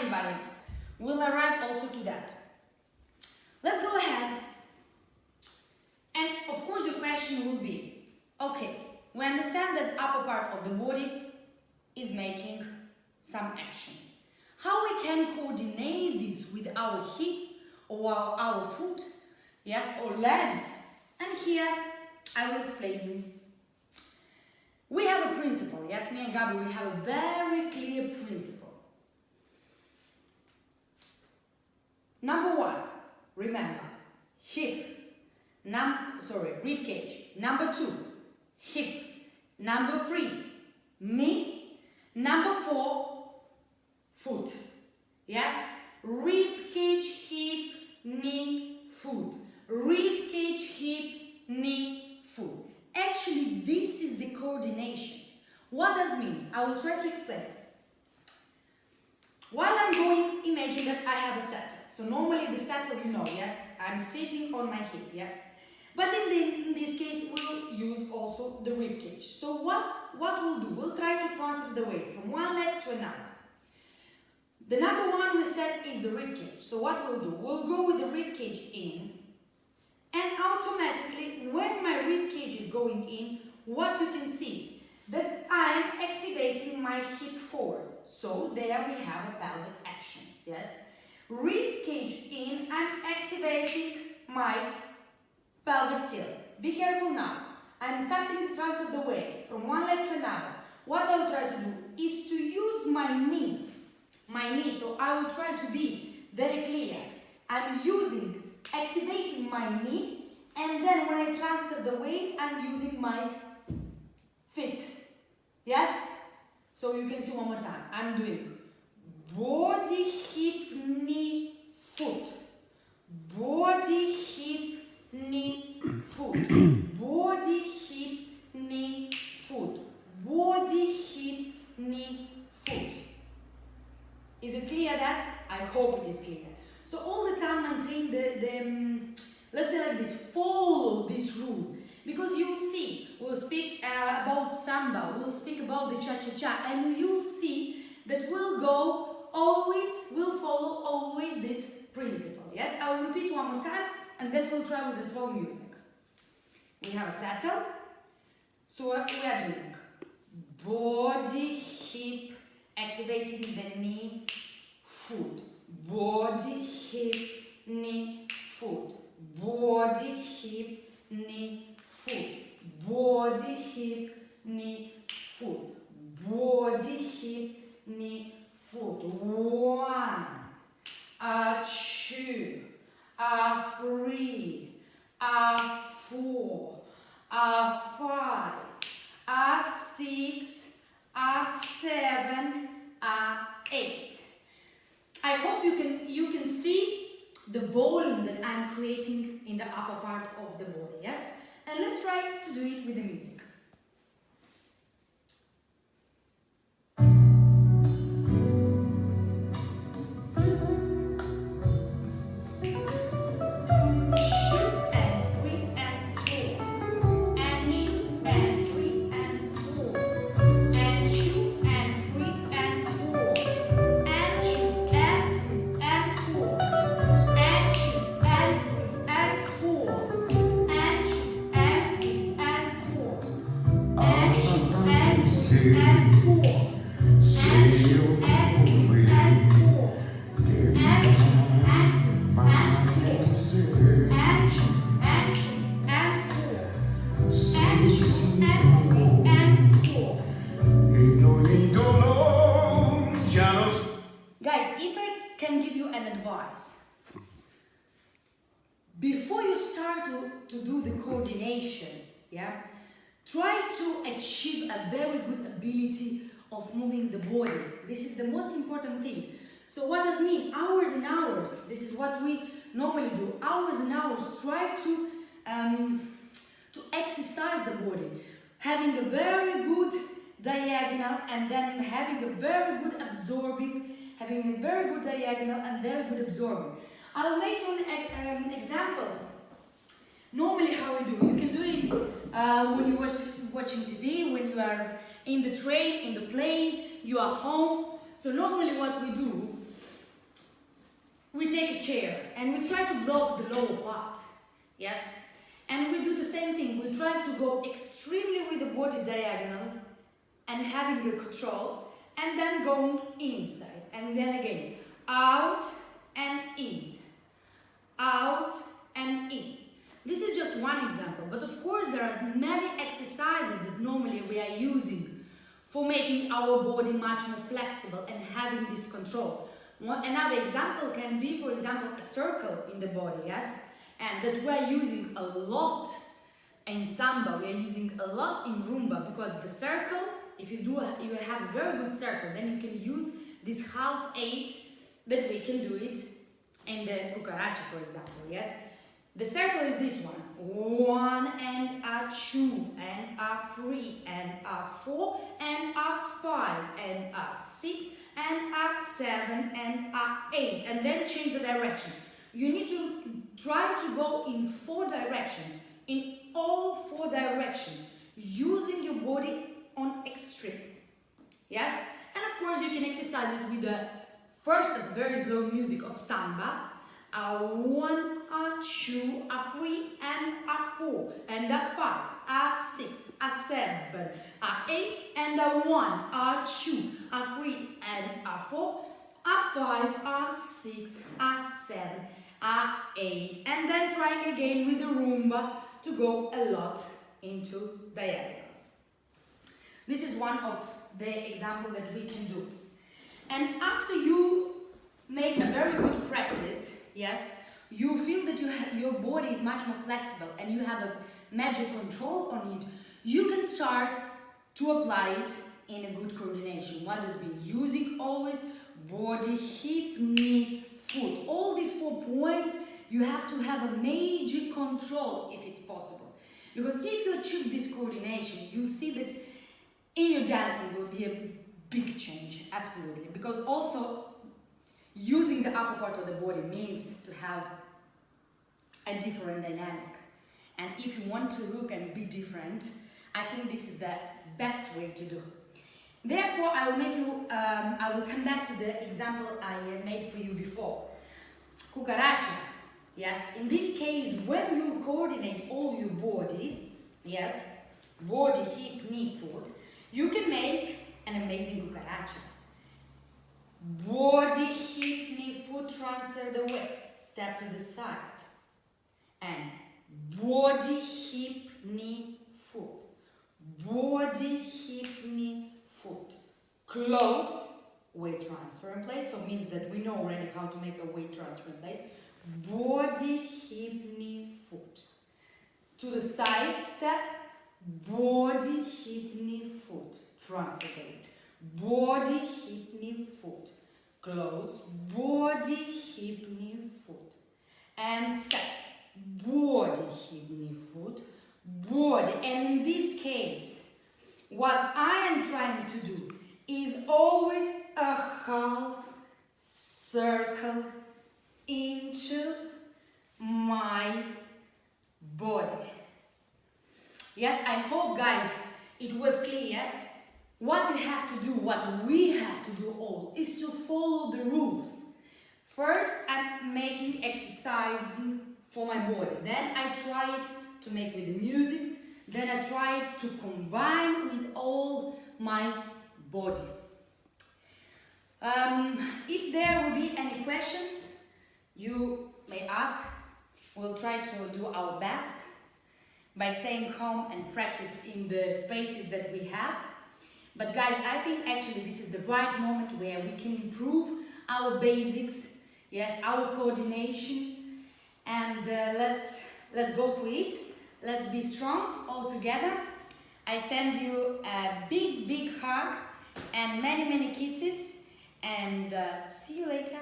anybody. We'll arrive also to that. Let's go ahead. And of course the question will be, okay, we understand that upper part of the body is making some actions. How we can coordinate this with our hip or our foot, yes, or legs? And here I will explain you. We have a principle, yes, me and Gabi, we have a very clear principle. Number one, remember, hip, rib cage. Number two, hip. Number three, knee. Number four, foot. Yes, rib cage, hip, knee, foot. Rib cage, hip, knee, foot. Actually, this is the coordination. What does it mean? I will try to explain it. While I'm going, imagine that I have a settle. So normally the settle, you know, yes, I'm sitting on my hip, yes. But in this case, we'll use also the rib cage. So what we'll do? We'll try to transfer the weight from one leg to another. The number one we said is the rib cage. So what we'll do? We'll go with the rib cage in, and automatically, when my rib cage is going in, what you can see? That I'm activating my hip forward. So there we have a pelvic action, yes? Rib cage in, I'm activating my pelvic tilt. Be careful now. I'm starting to transfer the weight from one leg to another. What I'll try to do is to use my knee. So I will try to be very clear. I'm activating my knee, and then when I transfer the weight, I'm using my feet. Yes? So you can see one more time. I'm doing body, hip, knee, foot. Body, hip, knee, foot. Body, hip, knee, foot. Body, hip, knee, foot. Is it clear that? I hope it is clear. So all the time maintain let's say like this, follow this rule. Because you'll see, we'll speak about samba, we'll speak about the cha-cha-cha, and you'll see that we'll follow always this principle. Yes, I will repeat one more time, and then we'll try with the slow music. We have a settle. So what we are doing? Body, hip, activating the knee, foot. Body, hip, knee, foot. Body, hip, knee, foot. Body, hip, knee, foot. Body, hip, knee, foot. 1, 2, 3, 4, 5, 6, 7, 8. I hope you can see the volume that I'm creating in the upper part of the body, yes? And let's try to do it with the music. Guys, if I can give you an advice, before you start to do the coordinations, yeah, try to achieve a very good ability of moving the body. This is the most important thing. So what does it mean? Hours and hours. This is what we normally do. Hours and hours. Try to exercise the body, having a very good diagonal, and then having a very good absorbing, having a very good diagonal and very good absorbing. I'll make you an example. Normally how we do, you can do it when you're watching TV, when you are in the train, in the plane, you are home. So normally what we do, we take a chair and we try to block the lower part, yes? And we do the same thing. We try to go extremely with the body diagonal and having a control, and then going inside, and then again, out and in, out and in. This is just one example, but of course there are many exercises that normally we are using for making our body much more flexible and having this control. Another example can be, for example, a circle in the body, yes? And that we are using a lot in Samba, we are using a lot in Rumba, because the circle, if you have a very good circle, then you can use this 1/2 that we can do it in the cucaracha, for example, yes? The circle is this one. 1 and a 2 and a 3 and a 4 and a 5 and a 6 and a 7 and a 8, and then change the direction. You need to try to go in 4 directions, in all 4 directions, using your body on extreme. Yes? And of course you can exercise it with the first very slow music of Samba. A 1, a 2, a 3 and a 4 and a 5, a 6, a 7, a 8 and a 1, a 2, a 3 and a 4, a 5, a 6, a 7, a 8, and then trying again with the Rumba to go a lot into diagonals. This is one of the examples that we can do. And after you make a very good practice, yes, you feel that your body is much more flexible and you have a magic control on it, you can start to apply it in a good coordination. What does mean? Using always body, hip, knee, foot. All these 4 points, you have to have a major control if it's possible. Because if you achieve this coordination, you see that in your dancing will be a big change, absolutely. Because also, using the upper part of the body means to have a different dynamic. And if you want to look and be different, I think this is the best way to do. Therefore, I will come back to the example I made for you before. Cucaracha. Yes, in this case, when you coordinate all your body, yes, body, hip, knee, foot, you can make an amazing cucaracha. Body, hip, knee, foot, transfer the weight, step to the side. And body, hip, knee, foot. Body, hip, knee, foot. Close, weight transfer in place, so it means that we know already how to make a weight transfer in place. Body, hip, knee, foot. To the side step, body, hip, knee, foot. Transfer the weight. Body, hip, knee, foot. Close, body, hip, knee, foot. And step. Body, hip, knee, foot. Body. And in this case, what I am trying to do is always a half circle into my body. Yes, I hope, guys, it was clear. What you have to do, what we have to do all, is to follow the rules. First, I'm making exercise for my body. Then I try it to make with the music. Then I try it to combine with all my body. If there will be any questions, you may ask. We'll try to do our best by staying home and practice in the spaces that we have. But guys, I think actually this is the right moment where we can improve our basics, yes, our coordination, and let's go for it. Let's be strong all together. I send you a big hug and many kisses, and see you later.